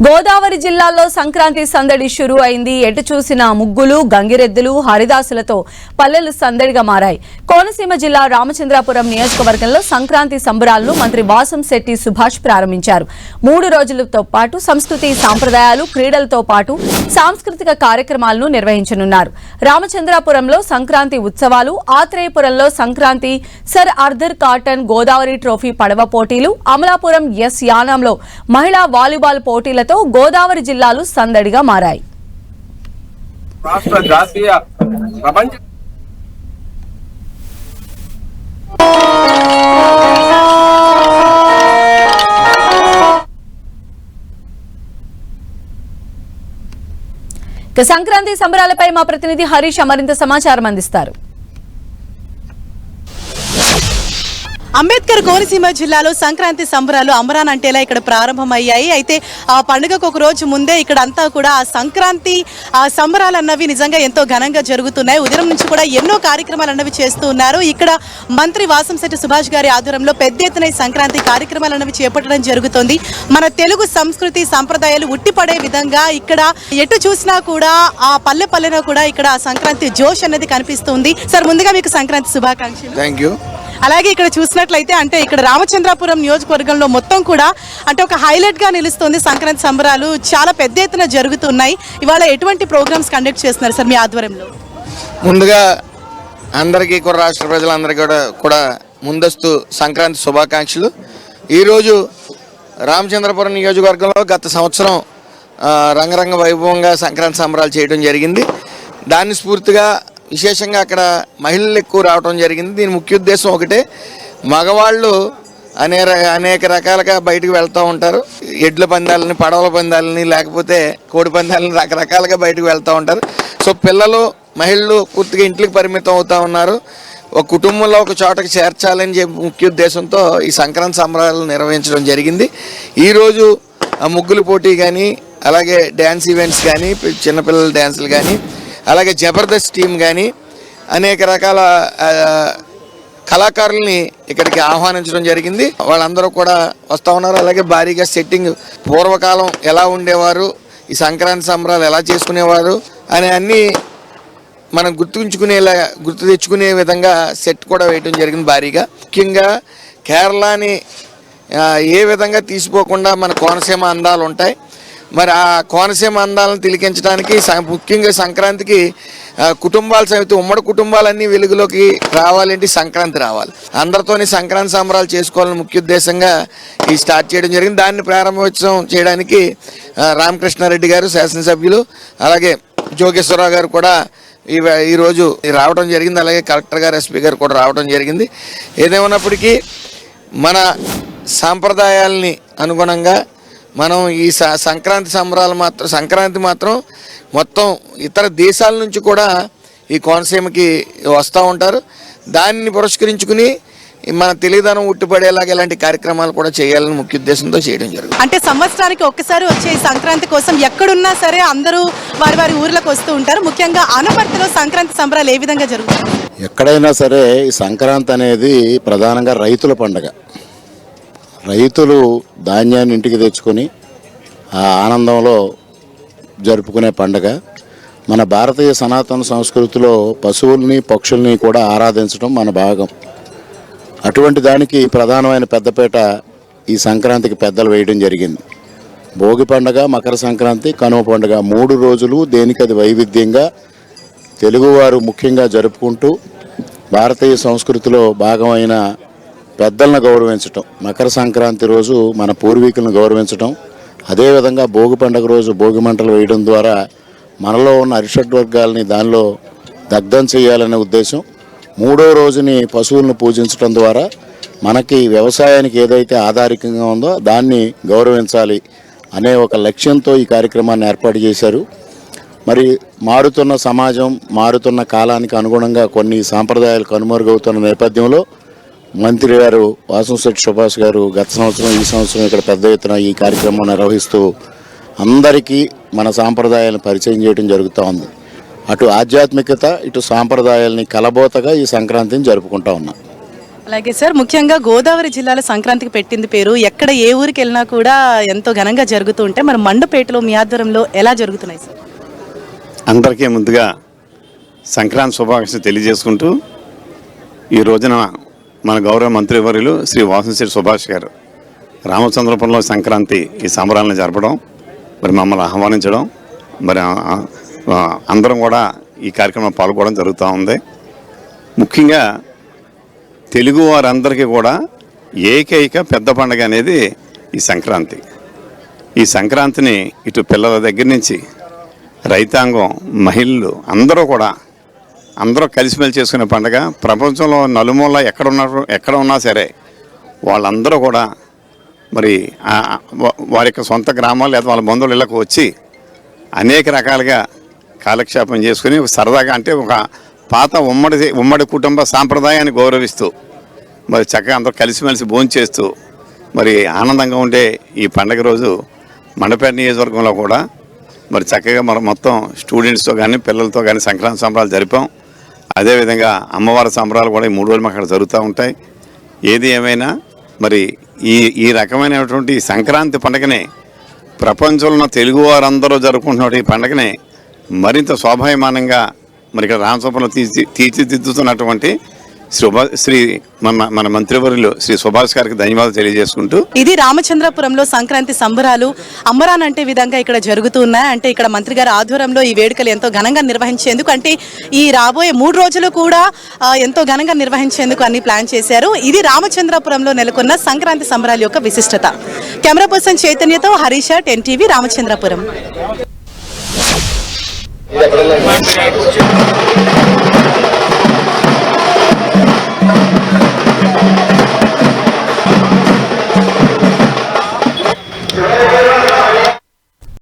గోదావరి జిల్లాలో సంక్రాంతి సందడి షురూ అయింది. ఎటు చూసిన ముగ్గులు, గంగిరెద్దులు, హరిదాసులతో పల్లెలు సందడిగా మారాయి. కోనసీమ జిల్లా రామచంద్రాపురం నియోజకవర్గంలో సంక్రాంతి సంబరాలను మంత్రి వాసంశెట్టి సుభాష్ ప్రారంభించారు. 3 రోజులతో పాటు సంస్కృతి సాంప్రదాయాలు, క్రీడలతో పాటు సాంస్కృతిక కార్యక్రమాలను నిర్వహించనున్నారు. రామచంద్రాపురంలో సంక్రాంతి ఉత్సవాలు, ఆత్రేయపురంలో సంక్రాంతి sir Arthur Cotton Godavari trophy పడవ పోటీలు, అమలాపురం ఎస్ యానంలో మహిళా వాలీబాల్ పోటీలతో గోదావరి జిల్లాలు సందడిగా మారాయి. సంక్రాంతి సంబరాలపై మా ప్రతినిధి హరీష్ మరింత సమాచారం అందిస్తారు. అంబేద్కర్ కోనసీమ జిల్లాలో సంక్రాంతి సంబరాలు అమరాన్ అంటేలా ఇక్కడ ప్రారంభమయ్యాయి. అయితే ఆ పండుగకు ఒక రోజు ముందే ఇక్కడ అంతా కూడా ఆ సంక్రాంతి సంబరాలు అన్నవి నిజంగా ఎంతో ఘనంగా జరుగుతున్నాయి. ఉదయం నుంచి కూడా ఎన్నో కార్యక్రమాలు అన్నవి చేస్తూ ఉన్నారు. ఇక్కడ మంత్రి వాసంశెట్టి సుభాష్ గారి ఆధ్వర్యంలో పెద్ద ఎత్తున సంక్రాంతి కార్యక్రమాలు అన్నవి చేపట్టడం జరుగుతుంది. మన తెలుగు సంస్కృతి సంప్రదాయాలు ఉట్టిపడే విధంగా ఇక్కడ ఎటు చూసినా కూడా ఆ పల్లె పల్లెన కూడా ఇక్కడ సంక్రాంతి జోష్ అనేది కనిపిస్తుంది. సార్, ముందుగా మీకు సంక్రాంతి శుభాకాంక్షలు. Thank you. అలాగే ఇక్కడ చూసినట్లయితే అంటే ఇక్కడ రామచంద్రాపురం నియోజకవర్గంలో మొత్తం కూడా అంటే ఒక హైలైట్ గా నిలుస్తుంది. సంక్రాంతి సంబరాలు చాలా పెద్ద ఎత్తున జరుగుతున్నాయి. ఇవాళ ఎటువంటి ప్రోగ్రామ్స్ కండక్ట్ చేస్తున్నారు సార్ మీ ఆధ్వర్యంలో? ముందుగా అందరికీ కూడా రాష్ట్ర ప్రజలందరికీ కూడా ముందస్తు సంక్రాంతి శుభాకాంక్షలు. ఈరోజు రామచంద్రపురం నియోజకవర్గంలో గత సంవత్సరం రంగరంగ వైభవంగా సంక్రాంతి సంబరాలు చేయడం జరిగింది. దాన్ని స్ఫూర్తిగా విశేషంగా అక్కడ మహిళలు ఎక్కువ రావడం జరిగింది. దీని ముఖ్య ఉద్దేశం ఒకటే, మగవాళ్ళు అనేక రకాలుగా బయటకు వెళ్తూ ఉంటారు. ఎడ్ల పందాలని, పడవల పందాలని, లేకపోతే కోడి పందాలని రకరకాలుగా బయటకు వెళ్తూ ఉంటారు. సో పిల్లలు, మహిళలు పూర్తిగా ఇంట్లోకి పరిమితం అవుతూ ఉన్నారు. ఒక కుటుంబంలో ఒక చోటకి చేర్చాలని చెప్పి ముఖ్య ఉద్దేశంతో ఈ సంక్రాంతి సంబరాలు నిర్వహించడం జరిగింది. ఈరోజు ముగ్గులు పోటీ కానీ, అలాగే డ్యాన్స్ ఈవెంట్స్ కానీ, చిన్నపిల్లల డ్యాన్సులు కానీ, అలాగే జబర్దస్త్ టీం కానీ అనేక రకాల కళాకారుల్ని ఇక్కడికి ఆహ్వానించడం జరిగింది. వాళ్ళందరూ కూడా వస్తూ ఉన్నారు. అలాగే భారీగా సెట్టింగ్, పూర్వకాలం ఎలా ఉండేవారు, ఈ సంక్రాంతి సంబరాలు ఎలా చేసుకునేవారు అనే అన్నీ మనం గుర్తు తెచ్చుకునే విధంగా సెట్ కూడా వేయడం జరిగింది భారీగా. ముఖ్యంగా కేరళని ఏ విధంగా తీసిపోకుండా మన కోనసీమ అందాలు ఉంటాయి. మరి ఆ కోనసీమ అందాలను తిలకించడానికి ముఖ్యంగా సంక్రాంతికి కుటుంబాల సమితి, ఉమ్మడి కుటుంబాలన్నీ వెలుగులోకి రావాలంటే సంక్రాంతి రావాలి. అందరితోని సంక్రాంతి సంబరాలు చేసుకోవాలని ముఖ్య ఉద్దేశంగా ఈ స్టార్ట్ చేయడం జరిగింది. దాన్ని ప్రారంభోత్సవం చేయడానికి రామకృష్ణారెడ్డి గారు శాసనసభ్యులు, అలాగే జోగేశ్వరరావు గారు కూడా ఈరోజు రావడం జరిగింది. అలాగే కలెక్టర్ గారు, ఎస్పీ గారు కూడా రావడం జరిగింది. ఏదేమన్నప్పటికీ మన సాంప్రదాయాలని అనుగుణంగా మనం ఈ సంక్రాంతి మాత్రం మొత్తం ఇతర దేశాల నుంచి కూడా ఈ కోనసీమకి వస్తూ ఉంటారు. దాన్ని పురస్కరించుకుని మన తెలుగుదనం ఉట్టిపడేలాగా ఇలాంటి కార్యక్రమాలు కూడా చేయాలని ముఖ్య ఉద్దేశంతో చేయడం జరుగుతుంది. అంటే సంవత్సరానికి ఒక్కసారి వచ్చే ఈ సంక్రాంతి కోసం ఎక్కడున్నా సరే అందరూ వారి ఊర్లకు వస్తూ ఉంటారు. ముఖ్యంగా అనపర్తిలో సంక్రాంతి సంబరాలు ఏ విధంగా జరుగుతాయి? ఎక్కడైనా సరే ఈ సంక్రాంతి అనేది ప్రధానంగా రైతుల పండుగ. రైతులు ధాన్యాన్ని ఇంటికి తెచ్చుకొని ఆ ఆనందంలో జరుపుకునే పండుగ. మన భారతీయ సనాతన సంస్కృతిలో పశువుల్ని, పక్షుల్ని కూడా ఆరాధించడం మన భాగం. అటువంటి దానికి ప్రధానమైన పెద్దపీట ఈ సంక్రాంతికి పెద్దలు వేయడం జరిగింది. భోగి పండుగ, మకర సంక్రాంతి, కనుమ పండుగ 3 రోజులు దేనికది వైవిధ్యంగా తెలుగువారు ముఖ్యంగా జరుపుకుంటూ భారతీయ సంస్కృతిలో భాగమైన పెద్దలను గౌరవించటం, మకర సంక్రాంతి రోజు మన పూర్వీకులను గౌరవించటం, అదేవిధంగా భోగి పండుగ రోజు భోగి మంటలు వేయడం ద్వారా మనలో ఉన్న అరిషడ్ వర్గాలని దానిలో దగ్ధం చేయాలనే ఉద్దేశం. 3వ రోజుని పశువులను పూజించడం ద్వారా మనకి వ్యవసాయానికి ఏదైతే ఆధారికంగా ఉందో దాన్ని గౌరవించాలి అనే ఒక లక్ష్యంతో ఈ కార్యక్రమాన్ని ఏర్పాటు చేశారు. మరి మారుతున్న సమాజం, మారుతున్న కాలానికి అనుగుణంగా కొన్ని సాంప్రదాయాలు కనుమరుగవుతున్న నేపథ్యంలో మంత్రి గారు వాసంశెట్టి సుభాష్ గారు గత సంవత్సరం, ఈ సంవత్సరం ఇక్కడ పెద్ద ఎత్తున ఈ కార్యక్రమం నిర్వహిస్తూ అందరికీ మన సాంప్రదాయాలను పరిచయం చేయడం జరుగుతూ ఉంది. అటు ఆధ్యాత్మికత, ఇటు సాంప్రదాయాలని కలబోతగా ఈ సంక్రాంతిని జరుపుకుంటూ ఉన్నాం. అలాగే సార్, ముఖ్యంగా గోదావరి జిల్లాలో సంక్రాంతికి పెట్టింది పేరు. ఎక్కడ ఏ ఊరికి వెళ్ళినా కూడా ఎంతో ఘనంగా జరుగుతూ ఉంటే మన మండపేటలో మీ ఆధ్వర్యంలో ఎలా జరుగుతున్నాయి సార్? అందరికీ ముందుగా సంక్రాంతి శుభాకాంక్షలు తెలియజేసుకుంటూ ఈ రోజున మన గౌరవ మంత్రివర్యులు శ్రీ వాసంశెట్టి సుభాష్ గారు రామచంద్రపురంలో సంక్రాంతి ఈ సంబరాలను జరపడం, మరి మమ్మల్ని ఆహ్వానించడం, మరి అందరం కూడా ఈ కార్యక్రమంలో పాల్గొనడం జరుగుతూ ఉంది. ముఖ్యంగా తెలుగు వారందరికీ కూడా ఏకైక పెద్ద పండుగ అనేది ఈ సంక్రాంతి. ఈ సంక్రాంతిని ఇటు పిల్లల దగ్గర నుంచి రైతాంగం, మహిళలు అందరూ కలిసిమెలిసి చేసుకునే పండుగ. ప్రపంచంలో నలుమూల ఎక్కడ ఉన్నా సరే వాళ్ళందరూ కూడా మరి వారి యొక్క సొంత గ్రామాలు లేదా వాళ్ళ బంధువుల ఇళ్ళకు వచ్చి అనేక రకాలుగా కాలక్షేపం చేసుకుని సరదాగా, అంటే ఒక పాత ఉమ్మడి కుటుంబ సాంప్రదాయాన్ని గౌరవిస్తూ మరి చక్కగా అందరూ కలిసిమెలిసి భోంచేస్తూ మరి ఆనందంగా ఉండే ఈ పండుగ రోజు మండపేట నియోజకవర్గంలో కూడా మరి చక్కగా మనం మొత్తం స్టూడెంట్స్తో కానీ పిల్లలతో కానీ సంక్రాంతి సంబరాలు జరిపాం. అదేవిధంగా అమ్మవారి సంబరాలు కూడా ఈ 3 రోజులు అక్కడ జరుగుతూ ఉంటాయి. ఏది ఏమైనా మరి ఈ రకమైనటువంటి సంక్రాంతి పండుగనే ప్రపంచంలో ఉన్న తెలుగు వారందరూ జరుపుకుంటున్న ఈ పండుగనే మరింత శోభాయమానంగా మరి ఇక్కడ రామచంద్రపురంలో తీర్చిదిద్దుతున్నటువంటి మన మంత్రివర్యులు శ్రీ సుభాష్ గారికి ధన్యవాదాలు తెలియజేసుకుంటూ, ఇది రామచంద్రపురంలో సంక్రాంతి సంబరాలు అమరాన్ అంటే విధంగా ఇక్కడ జరుగుతూ ఉన్నాయి. అంటే ఇక్కడ మంత్రి గారి ఆధ్వర్యంలో ఈ వేడుకలు ఎంతో ఘనంగా నిర్వహించేందుకు, అంటే ఈ రాబోయే 3 రోజులు కూడా ఎంతో ఘనంగా నిర్వహించేందుకు అన్ని ప్లాన్ చేశారు. ఇది రామచంద్రపురంలో నెలకొన్న సంక్రాంతి సంబరాల యొక్క విశిష్టత. కెమెరా పర్సన్ చైతన్యతో హరీష్, NTV, రామచంద్రపురం.